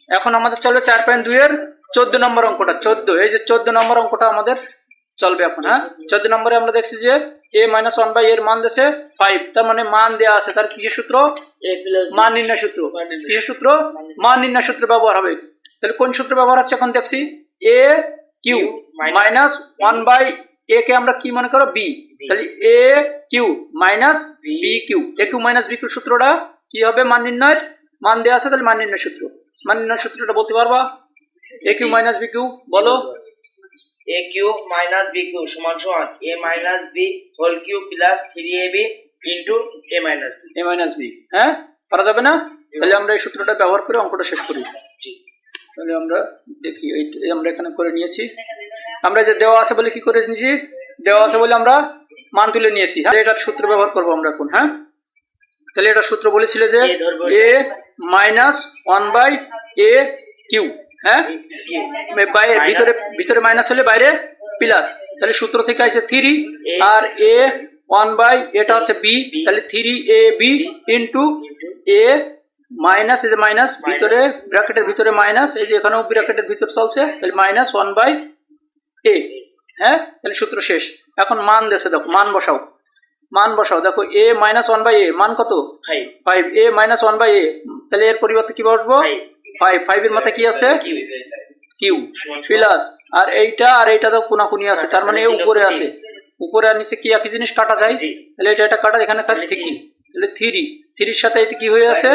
এখন আমাদের চলবে 4.2 এর 14 নম্বর অঙ্কটা। 14, এই যে 14 নম্বর অঙ্কটা আমাদের চলবে এখন। হ্যাঁ, 14 নম্বরে আমরা দেখছি যে a - 1/a এর মান দিয়েছে 5, তার মানে মান দেওয়া আছে, তার কিসের সূত্র? মান নির্ণয় সূত্র। কিসের সূত্র? মান নির্ণয় সূত্র ব্যবহার হবে। তাহলে কোন সূত্র ব্যবহার হচ্ছে এখন দেখছি, a কিউ মাইনাস 1/a কে আমরা কি মনে করো? b। তাহলে a cube minus b cube, a cube minus b cube সূত্রটা কি হবে? মান নির্ণয়ের মান দেওয়া আছে, তাহলে মান নির্ণয় সূত্র। মান নির্ণয় সূত্রটা বলতে পারবা? a cube minus b cube বলো। a cube minus b cube সমান সমান a minus b whole cube plus 3ab into a minus b। a minus b, হ্যাঁ, পারা যাবে না? তাহলে আমরা এই সূত্রটা ব্যবহার করে অঙ্কটা শেষ করি। তাহলে আমরা দেখি, এই আমরা এখানে করে নিয়েছি। আমরা যে দেওয়া আছে বলে কি করে নিয়েছি? দেওয়া আছে বলে আমরা মান তুলে নিয়েছি। হ্যাঁ, এটার সূত্র ব্যবহার করব আমরা এখন। হ্যাঁ, তাহলে এটা সূত্র বলেছিল যে a মাইনাস 1/a কিউ। হ্যাঁ, ভিতরে মাইনাস হলে বাইরে প্লাস, তাহলে সূত্র থেকে আছে 3 আর a 1/, এটা হচ্ছে b, তাহলে 3ab ইনটু a মাইনাস, এই যে মাইনাস ভিতরে ব্র্যাকেটের ভিতরে মাইনাস, এই যে এখানেও ব্র্যাকেটের ভিতর চলছে, তাহলে মাইনাস 1/a। হ্যাঁ, তাহলে সূত্র শেষ। এখন মান দেশে দেখো, মান বসাও, মান বসাও। দেখো a মাইনাস 1/a মান কত? 5। a মাইনাস 1/a, তাহলে এর পরিবর্তে কি বসবো? 5। 5 এর মাথায় কি আছে? কিউ প্লাস, আর এইটা তো কোনাকুনি আছে, তার মানে উপরে আছে। উপরে আর নিচে কি একই জিনিস কাটা যায়? তাহলে এটা কাটা, এখানে ঠিকই। তাহলে 3 সাথে এটা কি হয়ে আছে?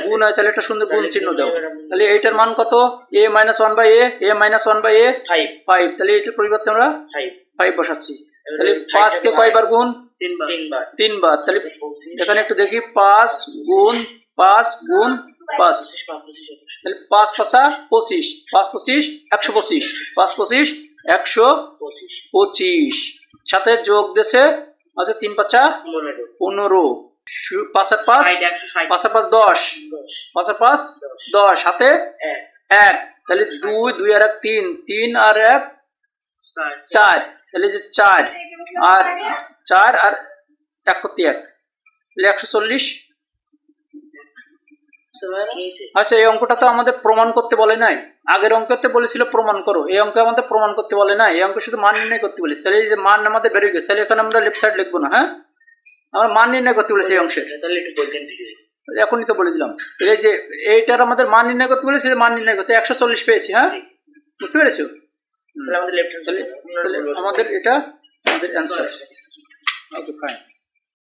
গুণ হয়, তাহলে একটা সুন্দর গুণ চিহ্ন দাও। তাহলে এইটার মান কত? a minus 1/a, a minus 1/a 5। তাহলে এটার পরিবর্তে আমরা 5 বসাচ্ছি। তাহলে 5 কে কয়বার গুণ? 3 বার। তাহলে এখানে একটু দেখি, 5 গুণ 5 গুণ 5, তাহলে 5 × 5 = 25, 5 × 25 = 125, 5 × 25 = 125, সাথে যোগ দেশে আছে 3 × 5 = 15, 5 × 5 = 5 × 5 = 10, 5 × 5 = 10, সাথে 1, তাহলে 2, 2 আর 1 3, 3 আর 1 4, তাহলে যে 4 আর 1 করতে 1, তাহলে 140। আচ্ছা, এই অঙ্কটা তো আমাদের প্রমাণ করতে বলে নাই। আগের অঙ্কতে বলেছিল প্রমাণ করো, এই অঙ্কে আমাদের প্রমাণ করতে বলে নাই, এই অঙ্কে শুধু মান নির্ণয় করতে বলেছে। তাহলে এই যে মান আমাদের বেরিয়ে গেছে, তাহলে এখানে আমরা লেফট সাইড লিখবো না। হ্যাঁ, আমরা মান নির্ণয় করতে বলেছি এই অংশে। তাহলে একটু বলতেন, এখনই তো বলে দিলাম। এই যে এইটার আমাদের মান নির্ণয় করতে বলেছি, মান নির্ণয় করতে 140 পেয়েছি। হ্যাঁ, বুঝতে পেরেছো? তাহলে আমাদের লেফট হ্যান্ড, তাহলে আমাদের এটা আমাদের অ্যান্সার। ওকে, ফাইন।